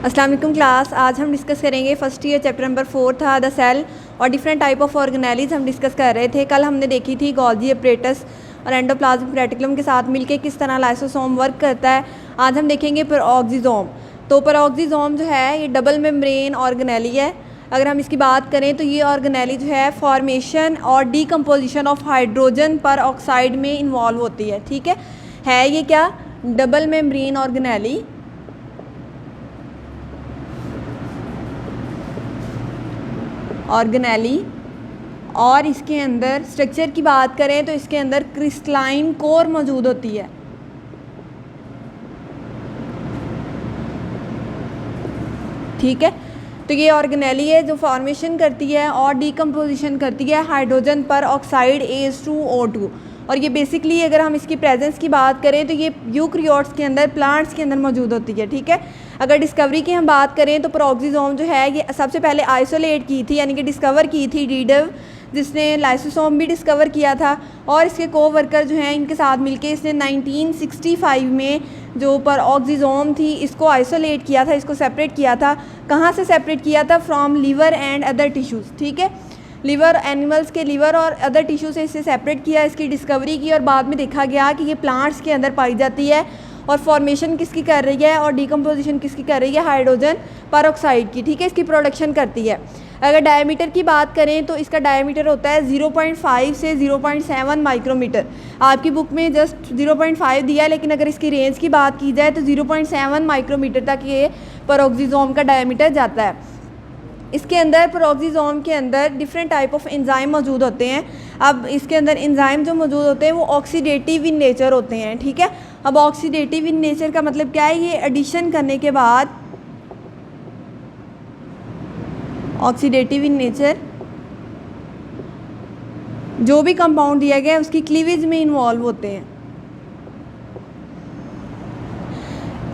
अस्सलाम वालेकुम क्लास। आज हम डिस्कस करेंगे फर्स्ट ईयर चैप्टर नंबर 4 था द सेल और डिफरेंट टाइप ऑफ ऑर्गेनेलीज हम डिस्कस कर रहे थे। कल हमने देखी थी गोल्गी अपरेटस और एंडोप्लाज्मिक रेटिकुलम के साथ मिलके किस तरह लाइसोसोम वर्क करता है। आज हम देखेंगे पेरोक्सिसोम। तो पेरोक्सिसोम जो है ये डबल मेम्ब्रेन ऑर्गेनेली है। अगर हम इसकी बात करें तो ये ऑर्गेनेली जो है फॉर्मेशन और डीकम्पोजिशन ऑफ हाइड्रोजन पर ऑक्साइड में इन्वॉल्व होती है। ठीक है ये क्या डबल मेम्ब्रेन ऑर्गेनेली और इसके अंदर स्ट्रक्चर की बात करें तो इसके अंदर क्रिस्टलाइन कोर मौजूद होती है। ठीक है, तो ये ऑर्गेनेली है जो फॉर्मेशन करती है और डीकम्पोजिशन करती है हाइड्रोजन पर ऑक्साइड H2O2। और ये बेसिकली अगर हम इसकी प्रेजेंस की बात करें तो ये यूकैरियोट्स के अंदर, प्लांट्स के अंदर मौजूद होती है। ठीक है, अगर डिस्कवरी की हम बात करें तो पेरोक्सिसोम जो है ये सबसे पहले आइसोलेट की थी, यानी कि डिस्कवर की थी डीडव, जिसने लाइसोसोम भी डिस्कवर किया था। और इसके कोवर्कर जो हैं इनके साथ मिलके इसने 1965 में जो पेरोक्सिसोम थी इसको आइसोलेट किया था, इसको सेपरेट किया था। कहाँ से सेपरेट किया था? From liver and other tissues. ठीक है, लीवर, एनिमल्स के लीवर और अदर टिश्यू से इसे सेपरेट किया, इसकी डिस्कवरी की और बाद में देखा गया कि ये प्लांट्स के अंदर पाई जाती है और फॉर्मेशन किसकी कर रही है और डीकम्पोजिशन किसकी कर रही है? हाइड्रोजन परऑक्साइड की। ठीक है, इसकी प्रोडक्शन करती है। अगर डायमीटर की बात करें तो इसका डायमीटर होता है 0.5 से 0.7 माइक्रोमीटर। आपकी बुक में जस्ट 0.5 दिया है, लेकिन अगर इसकी रेंज की बात की जाए तो 0.7 माइक्रोमीटर तक ये पेरोक्सिसोम का डायमीटर जाता है। इसके अंदर पेरोक्सिसोम के अंदर डिफरेंट टाइप ऑफ एंजाइम मौजूद होते हैं। अब इसके अंदर एंजाइम जो मौजूद होते हैं वो ऑक्सीडेटिव इन नेचर होते हैं। ठीक है, अब ऑक्सीडेटिव इन नेचर का मतलब क्या है? ये एडिशन करने के बाद ऑक्सीडेटिव इन नेचर जो भी कंपाउंड दिया गया है उसकी क्लीवेज में इन्वॉल्व होते हैं।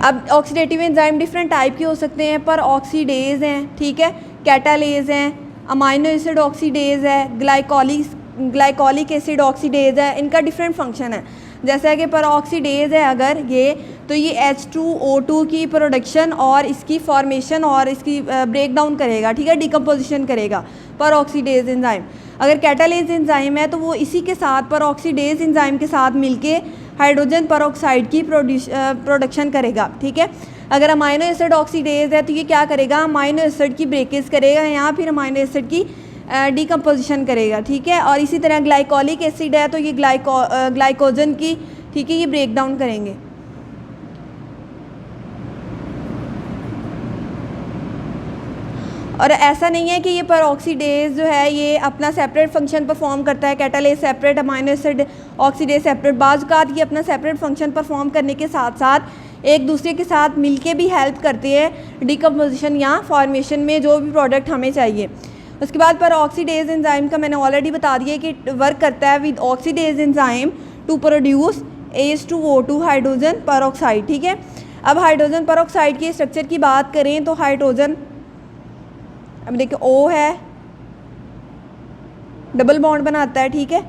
अब ऑक्सीडेटिव एंजाइम डिफरेंट टाइप के हो सकते हैं, पर ऑक्सीडेज हैं, ठीक है, कैटालेज हैं, अमाइनो एसिड ऑक्सीडेज है, ग्लाइकोलिक एसिड ऑक्सीडेज है। इनका डिफरेंट फंक्शन है। जैसा कि पर ऑक्सीडेज है अगर ये, तो ये H2O2 की प्रोडक्शन और इसकी फॉर्मेशन और इसकी ब्रेक डाउन करेगा। ठीक है, डिकम्पोजिशन करेगा पर ऑक्सीडेज एंजाइम। अगर कैटालेज एंजाइम है तो वो इसी के साथ पर ऑक्सीडेज एंजाइम के साथ मिलके हाइड्रोजन परऑक्साइड की प्रोडक्शन करेगा। ठीक है, अगर अमाइनो एसिड ऑक्सीडेज है तो ये क्या करेगा? अमाइनो एसिड की ब्रेकेज करेगा या फिर अमाइनो एसिड की डीकम्पोजिशन करेगा। ठीक है, और इसी तरह ग्लाइकोलिक एसिड है तो ये ग्लाइकोजन की, ठीक है, ये ब्रेक डाउन करेंगे। और ऐसा नहीं है कि ये परऑक्सीडेज जो है ये अपना सेपरेट फंक्शन परफॉर्म करता है, catalase separate, amino acid oxidase separate. बाज़ औक़ात ये अपना सेपरेट फंक्शन परफॉर्म करने के साथ साथ एक दूसरे के साथ मिलके भी हेल्प करते हैं डिकम्पोजिशन या फॉर्मेशन में जो भी प्रोडक्ट हमें चाहिए। उसके बाद परऑक्सीडेज एंजाइम का मैंने ऑलरेडी बता दिया कि वर्क करता है with oxidase enzyme to produce H2O2 hydrogen peroxide. ठीक है, अब हाइड्रोजन परऑक्साइड के स्ट्रक्चर की बात करें तो हाइड्रोजन, अब देखिए O है, डबल बॉन्ड बनाता है। ठीक है,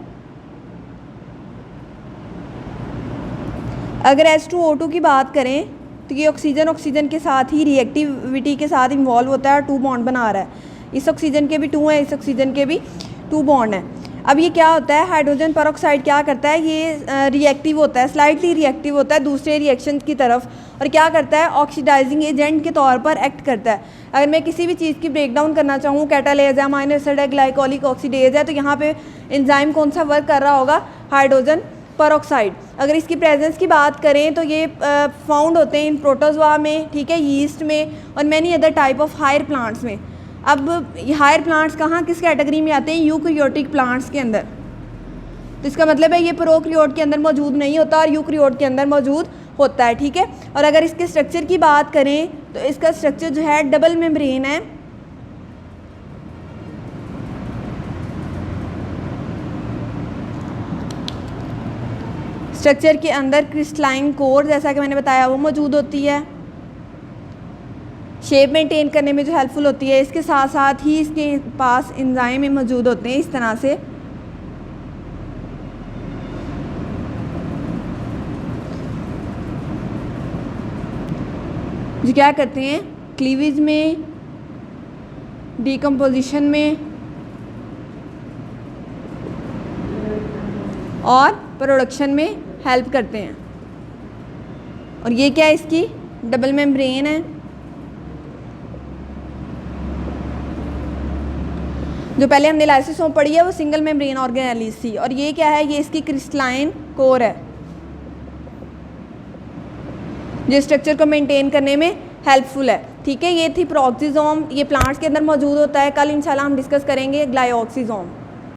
अगर H2O2 की बात करें तो ये ऑक्सीजन के साथ ही रिएक्टिविटी के साथ इन्वॉल्व होता है, 2 बॉन्ड बना रहा है। इस ऑक्सीजन के भी 2 हैं, इस ऑक्सीजन के भी 2 बॉन्ड हैं। अब ये क्या होता है? हाइड्रोजन परऑक्साइड क्या करता है? ये रिएक्टिव होता है, स्लाइटली रिएक्टिव होता है दूसरे रिएक्शन की तरफ, और क्या करता है? ऑक्सीडाइजिंग एजेंट के तौर पर एक्ट करता है। अगर मैं किसी भी चीज़ की ब्रेक डाउन करना चाहूँ, कैटालेज है, अमाइनो एसिड है, ग्लाइकोलिक ऑक्सीडेज है, तो यहाँ पे एंजाइम कौन सा वर्क कर रहा होगा? Hydrogen peroxide. अगर इसकी प्रेजेंस की बात करें तो ये फाउंड होते हैं इन प्रोटोजोआ में, ठीक है, यीस्ट में और many other type of higher plants में। अब हायर प्लांट्स कहाँ किस कैटेगरी में आते हैं? यूकैरियोटिक प्लांट्स के अंदर। तो इसका मतलब है ये प्रोकैरियोट के अंदर मौजूद नहीं होता और यूकैरियोट के अंदर मौजूद होता है। ठीक है, और अगर इसके स्ट्रक्चर की बात करें तो इसका स्ट्रक्चर जो है डबल मेम्ब्रेन है। स्ट्रक्चर के अंदर क्रिस्टलाइन कोर, जैसा कि मैंने बताया, वो मौजूद होती है, शेप मेंटेन करने में जो हेल्पफुल होती है। इसके साथ साथ ही इसके पास एंजाइम मौजूद होते हैं इस तरह से, जो क्या करते हैं? क्लीवेज में, डिकम्पोजिशन में और प्रोडक्शन में हेल्प करते हैं। और ये क्या है, इसकी डबल मेम्ब्रेन है। जो पहले हमने लाइसोसोम पढ़ी है वो सिंगल मेम्ब्रेन ऑर्गेनेलीज थी। और ये क्या है, ये इसकी क्रिस्टलाइन कोर है जो स्ट्रक्चर को मेंटेन करने में हेल्पफुल है। ठीक है, ये थी प्रोक्सिसोम, ये प्लांट्स के अंदर मौजूद होता है। कल इंशाल्लाह हम डिस्कस करेंगे ग्लायोक्सिसोम।